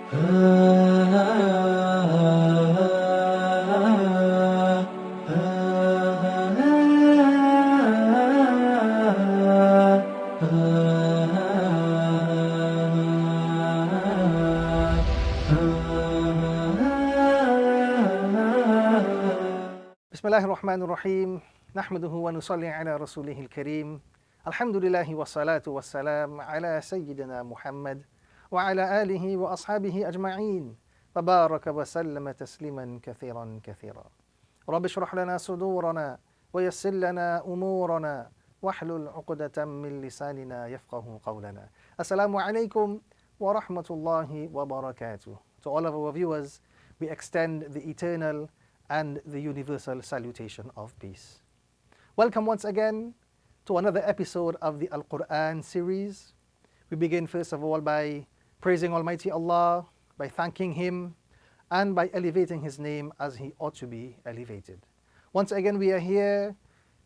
بسم الله الرحمن الرحيم نحمده ونصلي على رسوله الكريم الحمد لله والصلاة والسلام على سيدنا محمد وعلى آله وأصحابه أجمعين وبارك وسلم تسليما كثيرا كثيرا رب اشرح لنا صدورنا ويسر لنا أمورنا واحلل عقدة من لساننا يفقه قولنا. Assalamu alaikum wa rahmatullahi wa barakatuh. To all of our viewers, we extend the eternal and the universal salutation of peace. Welcome once again to another episode of the Al-Quran series. We begin first of all by praising Almighty Allah, by thanking Him, and by elevating His name as He ought to be elevated. Once again, we are here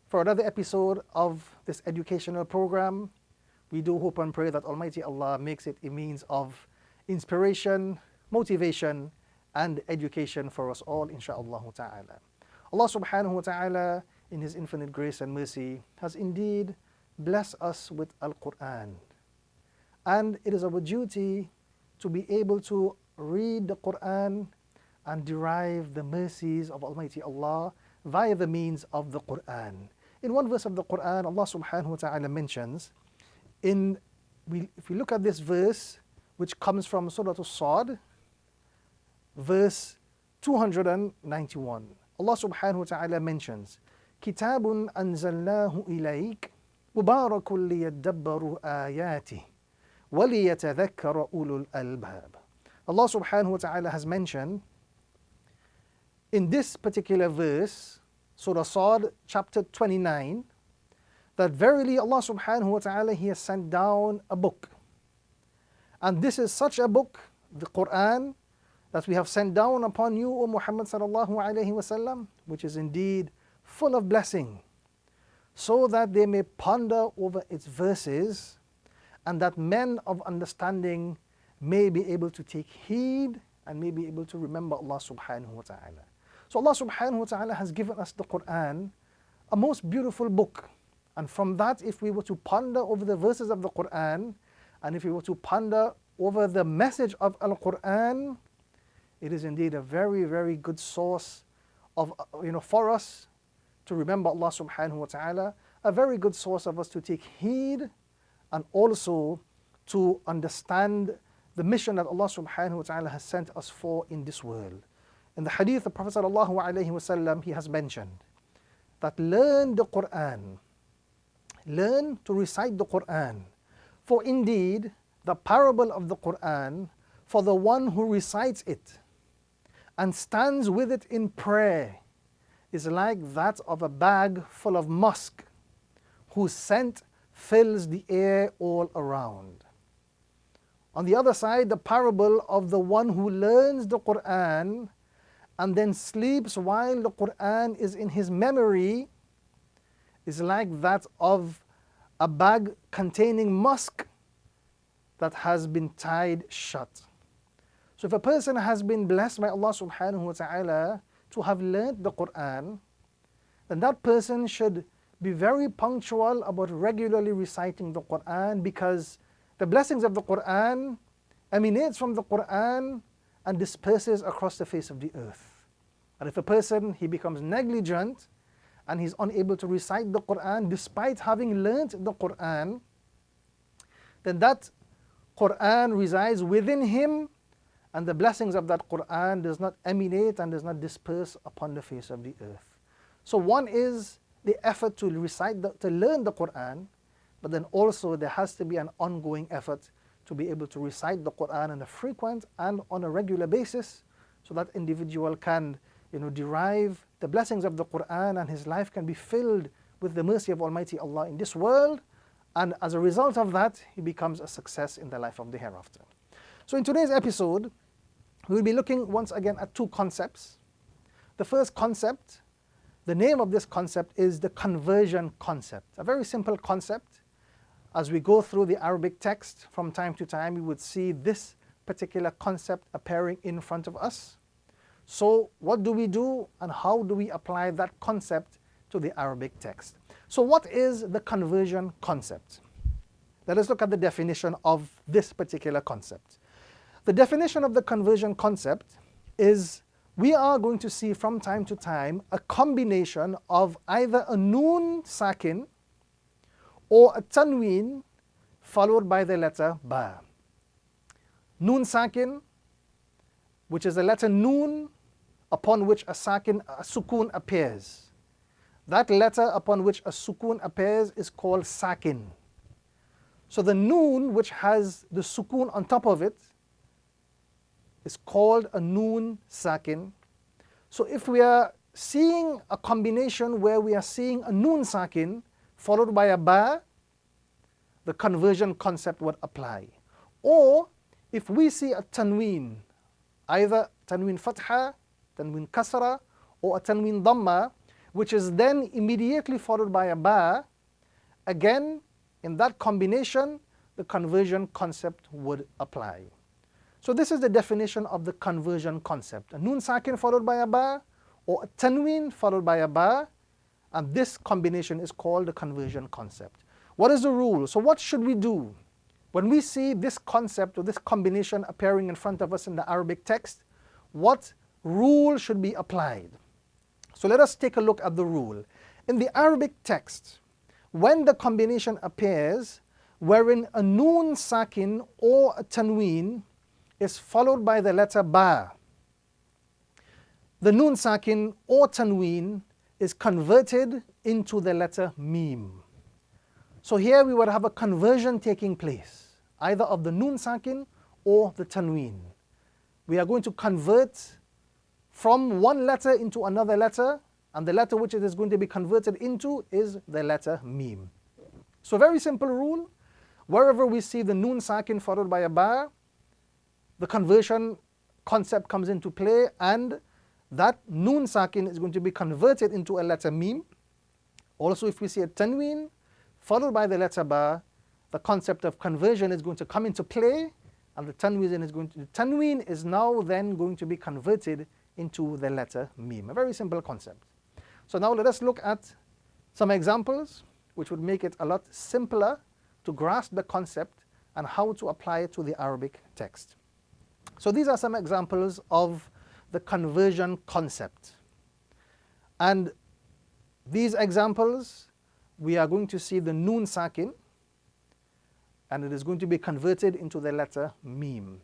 for another episode of this educational program. We do hope and pray that Almighty Allah makes it a means of inspiration, motivation, and education for us all, insha'Allah ta'ala. Allah subhanahu wa ta'ala, in His infinite grace and mercy, has indeed blessed us with Al-Quran. And it is our duty to be able to read the Quran and derive the mercies of Almighty Allah via the means of the Quran. In one verse of the Quran, Allah subhanahu wa ta'ala mentions, if we look at this verse, which comes from Surah As-Sad, verse 291, Allah subhanahu wa ta'ala mentions, كِتَابٌ أَنزَلْنَاهُ إِلَيْكَ مُبَارَكٌ لِيَدَّبَّرُوا آيَاتِهِ وَلِيَتَذَكَّرَ أُولُو الْأَلْبَابِ. Allah subhanahu wa ta'ala has mentioned in this particular verse, Surah Sad, chapter 29, that verily Allah subhanahu wa ta'ala, He has sent down a book. And this is such a book, the Quran, that we have sent down upon you, O Muhammad sallallahu alayhi wasallam, which is indeed full of blessing, so that they may ponder over its verses, and that men of understanding may be able to take heed and may be able to remember Allah subhanahu wa ta'ala. So Allah subhanahu wa ta'ala has given us the Quran, a most beautiful book. And from that, if we were to ponder over the verses of the Quran, and if we were to ponder over the message of Al-Quran, it is indeed a very, very good source of, for us to remember Allah subhanahu wa ta'ala, a very good source of us to take heed and also to understand the mission that Allah subhanahu wa ta'ala has sent us for in this world. In the hadith, the Prophet sallallahu alayhi wasallam, he has mentioned that learn the Quran, learn to recite the Quran, for indeed the parable of the Quran for the one who recites it and stands with it in prayer is like that of a bag full of musk whose scent fills the air all around. On the other side, the parable of the one who learns the Quran and then sleeps while the Quran is in his memory is like that of a bag containing musk that has been tied shut. So if a person has been blessed by Allah subhanahu wa ta'ala to have learnt the Quran, then that person should be very punctual about regularly reciting the Quran, because the blessings of the Quran emanates from the Quran and disperses across the face of the earth. And if a person, he becomes negligent and he's unable to recite the Quran despite having learnt the Quran, then that Quran resides within him, and the blessings of that Quran does not emanate and does not disperse upon the face of the earth. So one is the effort to learn the Quran, but then also there has to be an ongoing effort to be able to recite the Quran on a frequent and on a regular basis, so that individual can derive the blessings of the Quran and his life can be filled with the mercy of Almighty Allah in this world, and as a result of that, he becomes a success in the life of the hereafter. So in today's episode, we'll be looking once again at two concepts. The first concept, the name of this concept is the conversion concept. A very simple concept. As we go through the Arabic text, from time to time we would see this particular concept appearing in front of us. So what do we do and how do we apply that concept to the Arabic text? So what is the conversion concept? Let us look at the definition of this particular concept. The definition of the conversion concept is we are going to see from time to time a combination of either a noon sakin or a tanween followed by the letter ba. Noon sakin, which is the letter noon upon which a sukun appears. That letter upon which a sukun appears is called sakin. So the noon which has the sukun on top of it is called a noon sakin. So if we are seeing a combination where we are seeing a noon sakin followed by a ba, the conversion concept would apply. Or if we see a tanween, either tanween fatha, tanween kasra, or a tanween dhamma, which is then immediately followed by a ba, again, in that combination, the conversion concept would apply. So this is the definition of the conversion concept. A noon sakin followed by a ba, or a tanween followed by a ba, and this combination is called the conversion concept. What is the rule? So what should we do? When we see this concept or this combination appearing in front of us in the Arabic text, what rule should be applied? So let us take a look at the rule. In the Arabic text, when the combination appears wherein a noon sakin or a tanween is followed by the letter ba, the noon sakin or tanween is converted into the letter mim. So here we would have a conversion taking place, either of the noon sakin or the tanween. We are going to convert from one letter into another letter, and the letter which it is going to be converted into is the letter mim. So very simple rule, wherever we see the noon sakin followed by a ba, the conversion concept comes into play, and that noon sakin is going to be converted into a letter mim. Also, if we see a tanween followed by the letter ba, the concept of conversion is going to come into play, and the tanween is now then going to be converted into the letter mim. A very simple concept. So now let us look at some examples which would make it a lot simpler to grasp the concept and how to apply it to the Arabic text. So these are some examples of the conversion concept. And these examples, we are going to see the noon sakin, and it is going to be converted into the letter mim.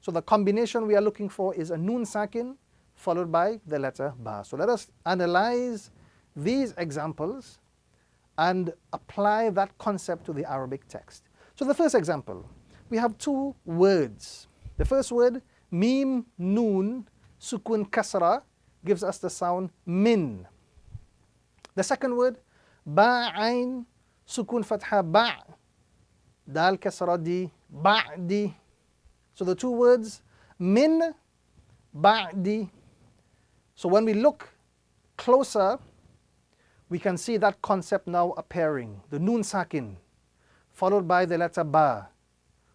So the combination we are looking for is a noon sakin followed by the letter ba. So let us analyze these examples and apply that concept to the Arabic text. So the first example, we have two words. The first word, mim, noon, sukun kasra, gives us the sound min. The second word, ba, ain, sukun fatha, ba, dal kasra di, ba'di. So the two words, min, ba'di. So when we look closer, we can see that concept now appearing. The noon sakin, followed by the letter ba.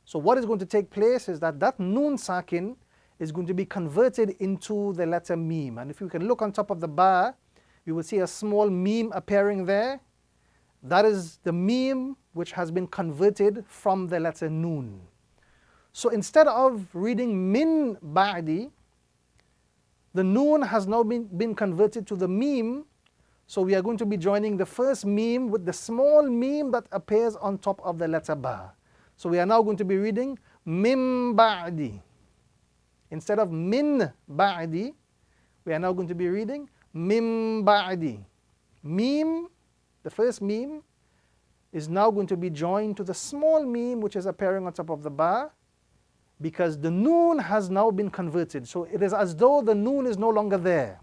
So what is going to take place is that noon sakin is going to be converted into the letter mim. And if you can look on top of the ba, you will see a small mim appearing there. That is the mim which has been converted from the letter noon. So instead of reading min ba'di, the noon has now been converted to the mim. So we are going to be joining the first mim with the small mim that appears on top of the letter ba. So we are now going to be reading mim ba'di. Instead of min ba'di, we are now going to be reading mim ba'di. Mim, the first mim, is now going to be joined to the small mim which is appearing on top of the ba, because the noon has now been converted. So it is as though the noon is no longer there.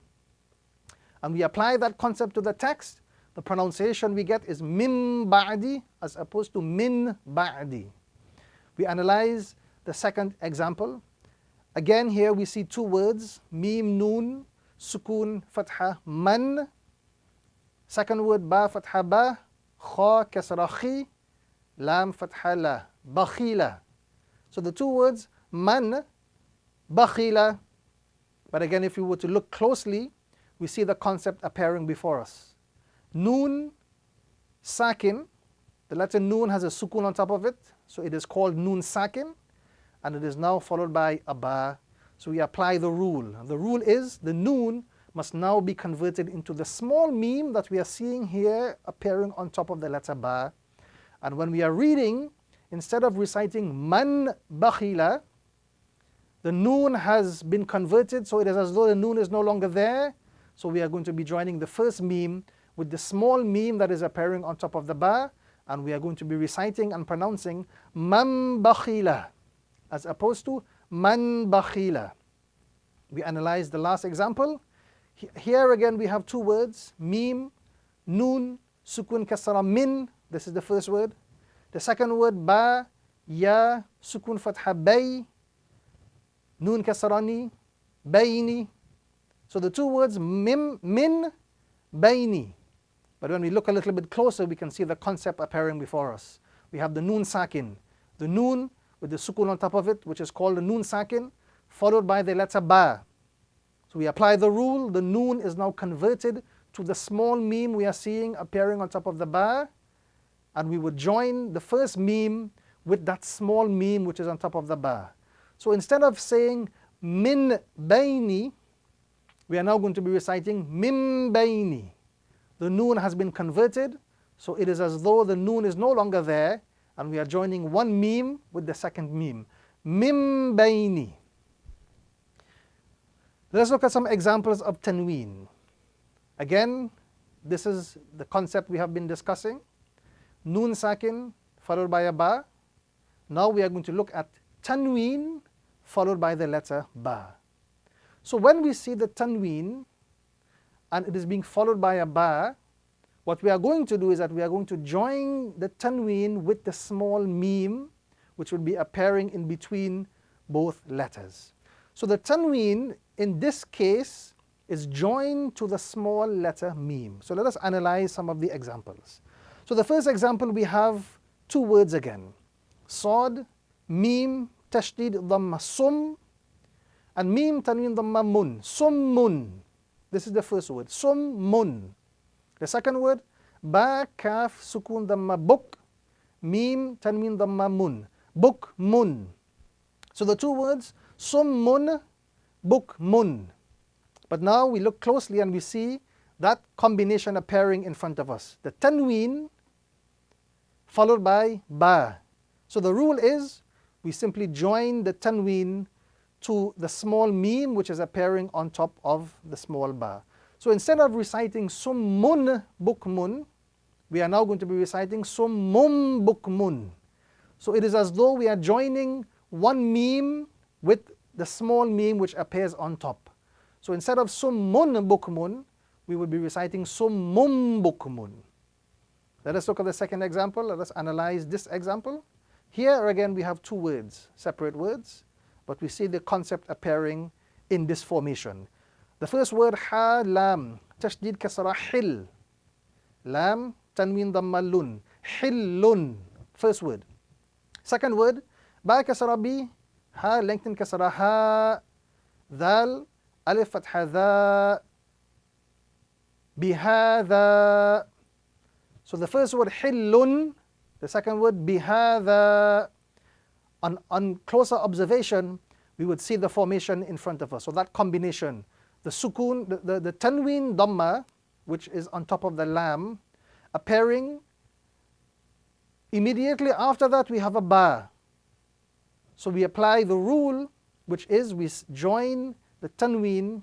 And we apply that concept to the text. The pronunciation we get is mim ba'di as opposed to min ba'di. We analyze the second example. Again, here we see two words, mim, noon, sukun, fatha, man. Second word, ba, fatha, ba, kha, kasra, khi, lam, fatha, la, bakhila. So the two words, man bakhila. But again, if you were to look closely, we see the concept appearing before us. Noon sakin, the letter noon has a sukun on top of it, so it is called noon sakin, and it is now followed by a ba. So we apply the rule. The rule is the noon must now be converted into the small meme that we are seeing here appearing on top of the letter ba. And when we are reading, instead of reciting man bakhila, the noon has been converted, so it is as though the noon is no longer there. So we are going to be joining the first meme with the small meme that is appearing on top of the ba, and we are going to be reciting and pronouncing man bakhila as opposed to man bakhila. We analyze the last example. Here again we have two words, meme, noon, sukun kasra min. This is the first word. The second word, ba, ya, sukun fatha bay, noon kasrani, bayni. So the two words, min, bayni. But when we look a little bit closer, we can see the concept appearing before us. We have the noon sakin, the noon with the sukun on top of it, which is called the noon sakin, followed by the letter ba. So we apply the rule, the noon is now converted to the small meme we are seeing appearing on top of the ba, and we would join the first meme with that small meme which is on top of the ba. So instead of saying min bayni, we are now going to be reciting mim bayni. The noon has been converted, so it is as though the noon is no longer there, and we are joining one meme with the second meme. Mim bayni. Let's look at some examples of tanween. Again, this is the concept we have been discussing. Noon sakin followed by a ba. Now we are going to look at tanween followed by the letter ba. So when we see the tanween and it is being followed by a ba, what we are going to do is that we are going to join the tanween with the small meme, which will be appearing in between both letters. So the tanween in this case is joined to the small letter meme. So let us analyze some of the examples. So the first example, we have two words again. Sad, meme, tashdid, dhamma, sum, and meme, tanween, dhamma, mun. Summun. This is the first word. Summun. The second word, ba, kaf, sukun, dhamma, buk, meme, tanween, dhamma, mun. Buk, mun. So the two words, summun, buk, mun. But now we look closely and we see that combination appearing in front of us. The tanween followed by ba. So the rule is we simply join the tanween to the small meme which is appearing on top of the small ba. So instead of reciting summun bukmun, we are now going to be reciting summum bukmun. So it is as though we are joining one meme with the small meme which appears on top. So instead of summun bukmun, we will be reciting summum bukmun. Let us look at the second example. Let us analyze this example. Here again we have two words, separate words, but we see the concept appearing in this formation. The first word, ha, lam, tashdid, kasra, hil. Lam, tanween, dhamma, lun. Hillun. First word. Second word, ba, kasra, bi, ha, lengthen, kasra, ha, dal, alif, fatha, dha, bihadha. So the first word, hillun. The second word, bihadha. On closer observation, we would see the formation in front of us. So that combination, the sukun, the tanween dhamma, which is on top of the lam, appearing. Immediately after that, we have a ba. So we apply the rule, which is we join the tanween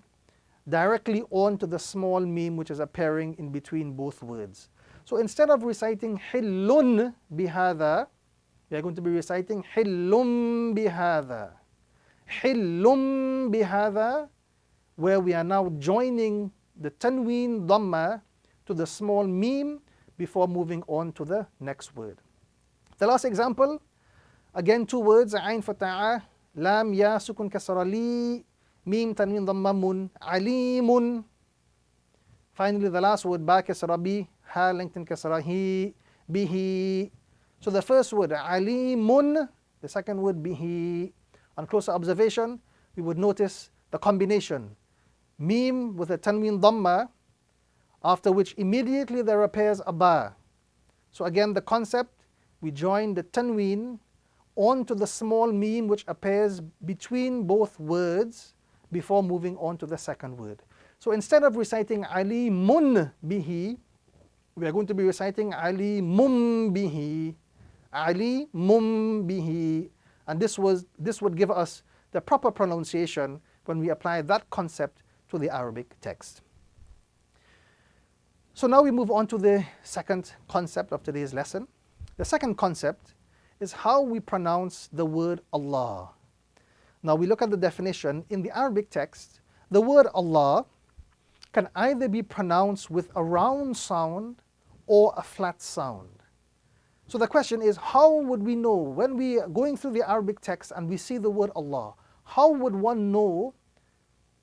directly onto the small meme which is appearing in between both words. So instead of reciting hillun bihadha, we are going to be reciting hillum bihadha. Hillum bihadha, where we are now joining the tanween dhamma to the small meme before moving on to the next word. The last example, again two words, ayn fata'a, lam, ya, sukun, kasra, li, meme, tanween, dhamma, mun, alimun. Finally, the last word, ba, kasra, bi, ha, lengthen, kasra, hi, bihi. So the first word, alimun, the second word, bihi. On closer observation, we would notice the combination. Mim with a tanween dhamma, after which immediately there appears a ba. So again, the concept, we join the tanween onto the small mim which appears between both words before moving on to the second word. So instead of reciting alimun bihi, we are going to be reciting alimum bihi, alimum bihi, and this would give us the proper pronunciation when we apply that concept to the Arabic text. So now we move on to the second concept of today's lesson. The second concept is how we pronounce the word Allah. Now we look at the definition. In the Arabic text, the word Allah can either be pronounced with a round sound or a flat sound. So the question is, how would we know when we are going through the Arabic text and we see the word Allah, how would one know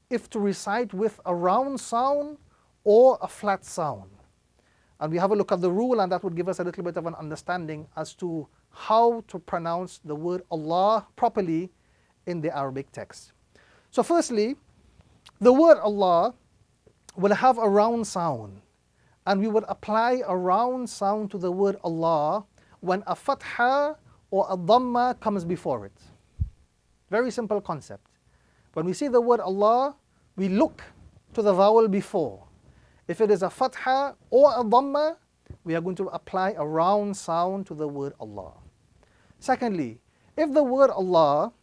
if to recite with a round sound or a flat sound? And we have a look at the rule, and that would give us a little bit of an understanding as to how to pronounce the word Allah properly in the Arabic text. So firstly, the word Allah will have a round sound, and we would apply a round sound to the word Allah when a fatha or a dhamma comes before it. Very simple concept. When we see the word Allah, we look to the vowel before. If it is a fatha or a dhamma, we are going to apply a round sound to the word Allah. Secondly, if the word Allah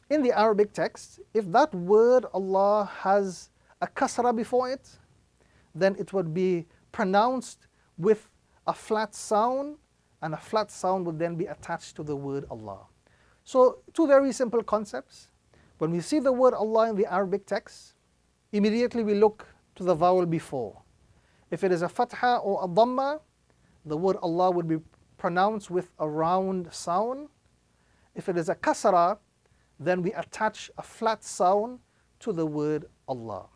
in the Arabic text, if that word Allah has a kasra before it, then it would be pronounced with a flat sound, and a flat sound would then be attached to the word Allah. So two very simple concepts. When we see the word Allah in the Arabic text, immediately we look to the vowel before. If it is a fatha or a dhamma, the word Allah would be pronounced with a round sound. If it is a kasra, then we attach a flat sound to the word Allah.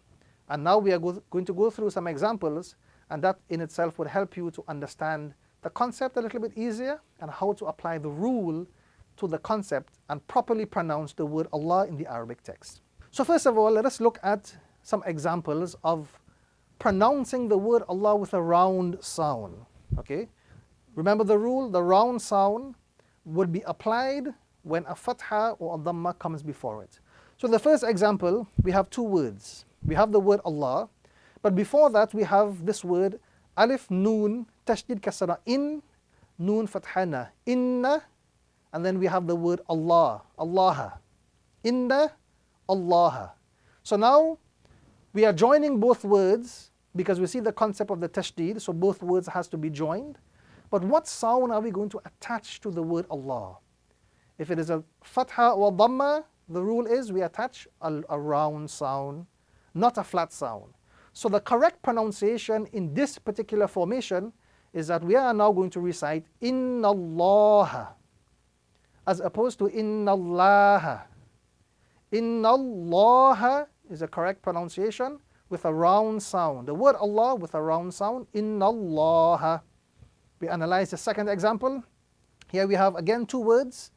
And now we are going to go through some examples, and that in itself would help you to understand the concept a little bit easier and how to apply the rule to the concept and properly pronounce the word Allah in the Arabic text. So first of all, let us look at some examples of pronouncing the word Allah with a round sound. Okay? Remember the rule, the round sound would be applied when a fatha or a dhamma comes before it. So the first example, we have two words. We have the word Allah, but before that we have this word alif noon tashdid kasra in, noon fathana inna, and then we have the word Allah, Allah, inna, Allah. So now we are joining both words because we see the concept of the tashdid, so both words has to be joined. But what sound are we going to attach to the word Allah? If it is a fatha or dhamma, the rule is we attach a round sound, not a flat sound. So the correct pronunciation in this particular formation is that we are now going to recite Inna Allah as opposed to Inna Allah. Inna Allah is the correct pronunciation with a round sound. The word Allah with a round sound, Inna Allah. We analyze the second example. Here we have again two words.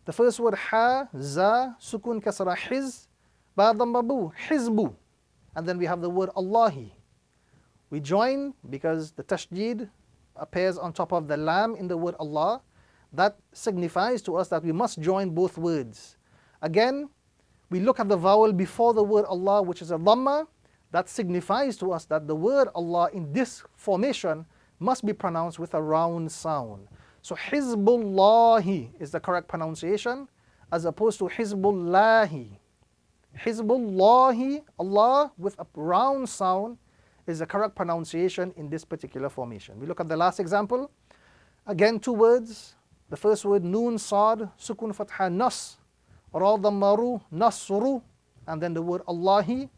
The first word ha, za, sukun kasra hiz, ba dhamma bu, hizbu. And then we have the word Allahi. We join because the tashdid appears on top of the lam in the word Allah. That signifies to us that we must join both words. Again, we look at the vowel before the word Allah, which is a dhamma. That signifies to us that the word Allah in this formation must be pronounced with a round sound. So Hizbullahi is the correct pronunciation as opposed to Hizbullahi. Hizbullahi, Allah with a round sound is the correct pronunciation in this particular formation. We look at the last example. Again, two words. The first word noon sad, sukun fatha nas, ra dhammaru, nasru, and then the word Allahi.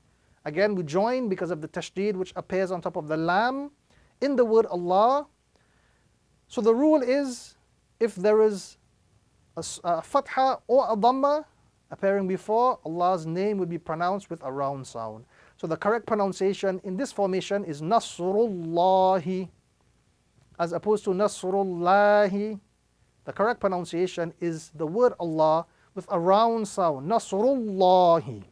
Again, we join because of the tashdid which appears on top of the lam in the word Allah. So the rule is, if there is a fatha or a dhamma appearing before, Allah's name would be pronounced with a round sound. So the correct pronunciation in this formation is Nasrullahi as opposed to Nasrullahi. The correct pronunciation is the word Allah with a round sound. Nasrullahi.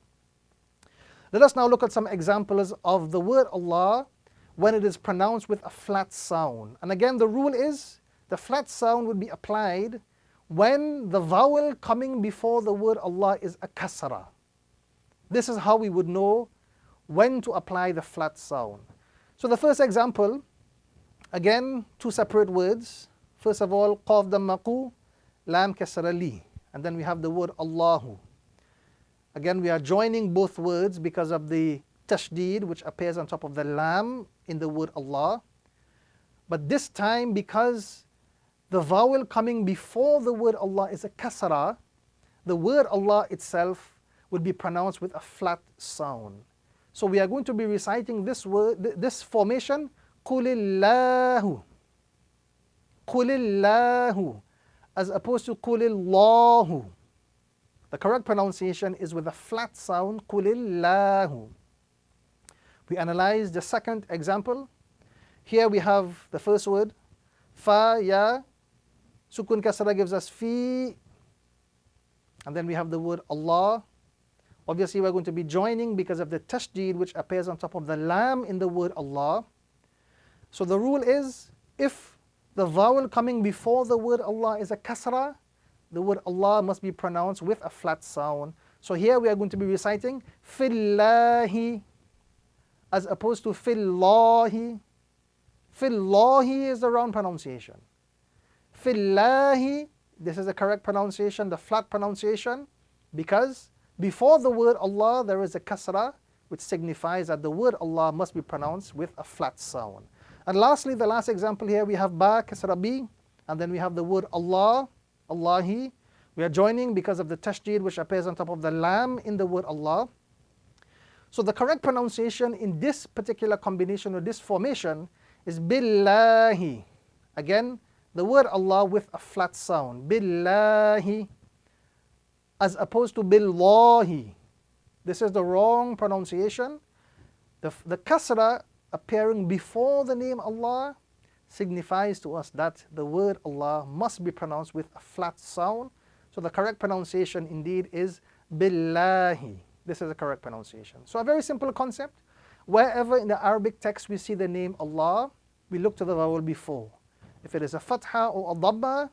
Let us now look at some examples of the word Allah when it is pronounced with a flat sound. And again, the rule is the flat sound would be applied when the vowel coming before the word Allah is a kasra. This is how we would know when to apply the flat sound. So the first example, again, two separate words. First of all, qaf dammaku, lam kasra li. And then we have the word Allahu. Again, we are joining both words because of the tashdid which appears on top of the lam in the word Allah. But this time, because the vowel coming before the word Allah is a kasra, the word Allah itself would be pronounced with a flat sound. So we are going to be reciting this word, this formation, Qulillahu. Qulillahu, as opposed to Qulillahu. The correct pronunciation is with a flat sound, Qulillahu. We analyze the second example. Here we have the first word, fa, ya, sukun kasra gives us fi, and then we have the word Allah. Obviously we're going to be joining because of the tashdid which appears on top of the lam in the word Allah. So the rule is, if the vowel coming before the word Allah is a kasra, the word Allah must be pronounced with a flat sound. So here we are going to be reciting fillahi as opposed to fillahi. Fillahi is the round pronunciation. Fillahi, this is the correct pronunciation, the flat pronunciation, because before the word Allah there is a kasra which signifies that the word Allah must be pronounced with a flat sound. And lastly, the last example here, we have ba, kasra bi, and then we have the word Allah, Allahi. We are joining because of the tashdid which appears on top of the lam in the word Allah. So the correct pronunciation in this particular combination or this formation is billahi. Again, the word Allah with a flat sound, billahi, as opposed to billahi. This is the wrong pronunciation. The kasra appearing before the name Allah signifies to us that the word Allah must be pronounced with a flat sound. So the correct pronunciation indeed is billahi. This is the correct pronunciation. So a very simple concept. Wherever in the Arabic text we see the name Allah, we look to the vowel before. If it is a fatha or a dhamma,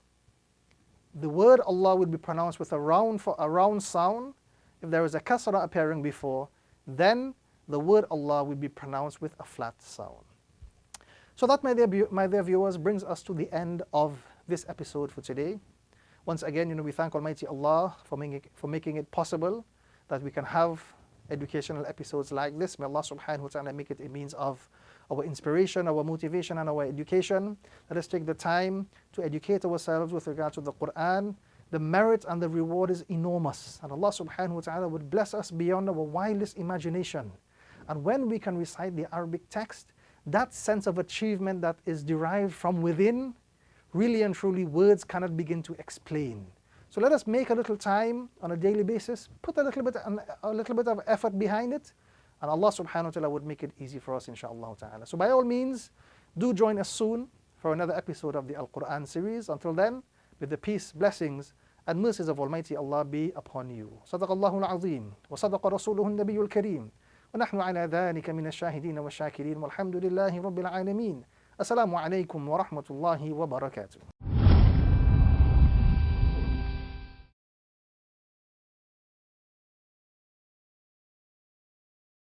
the word Allah would be pronounced with a round sound. If there is a kasra appearing before, then the word Allah will be pronounced with a flat sound. So that, my dear viewers, brings us to the end of this episode for today. Once again, we thank Almighty Allah for making it possible that we can have educational episodes like this. May Allah subhanahu wa ta'ala make it a means of our inspiration, our motivation, and our education. Let us take the time to educate ourselves with regard to the Quran. The merit and the reward is enormous. And Allah subhanahu wa ta'ala would bless us beyond our wildest imagination. And when we can recite the Arabic text, that sense of achievement that is derived from within, really and truly words cannot begin to explain. So let us make a little time on a daily basis, put a little bit of effort behind it, and Allah subhanahu wa ta'ala would make it easy for us, inshaAllah ta'ala. So by all means, do join us soon for another episode of the Al-Quran series. Until then, with the peace, blessings, and mercies of Almighty Allah be upon you. Sadaqallahu al-azim, wa sadaqa rasuluhu an-nabiyyu al-kareem, wa nahnu ala dhalika min ash-shahidin wa ash-shakirin, walhamdulillahi rabbil alamin. Assalamu alaikum wa rahmatullahi wa barakatuh.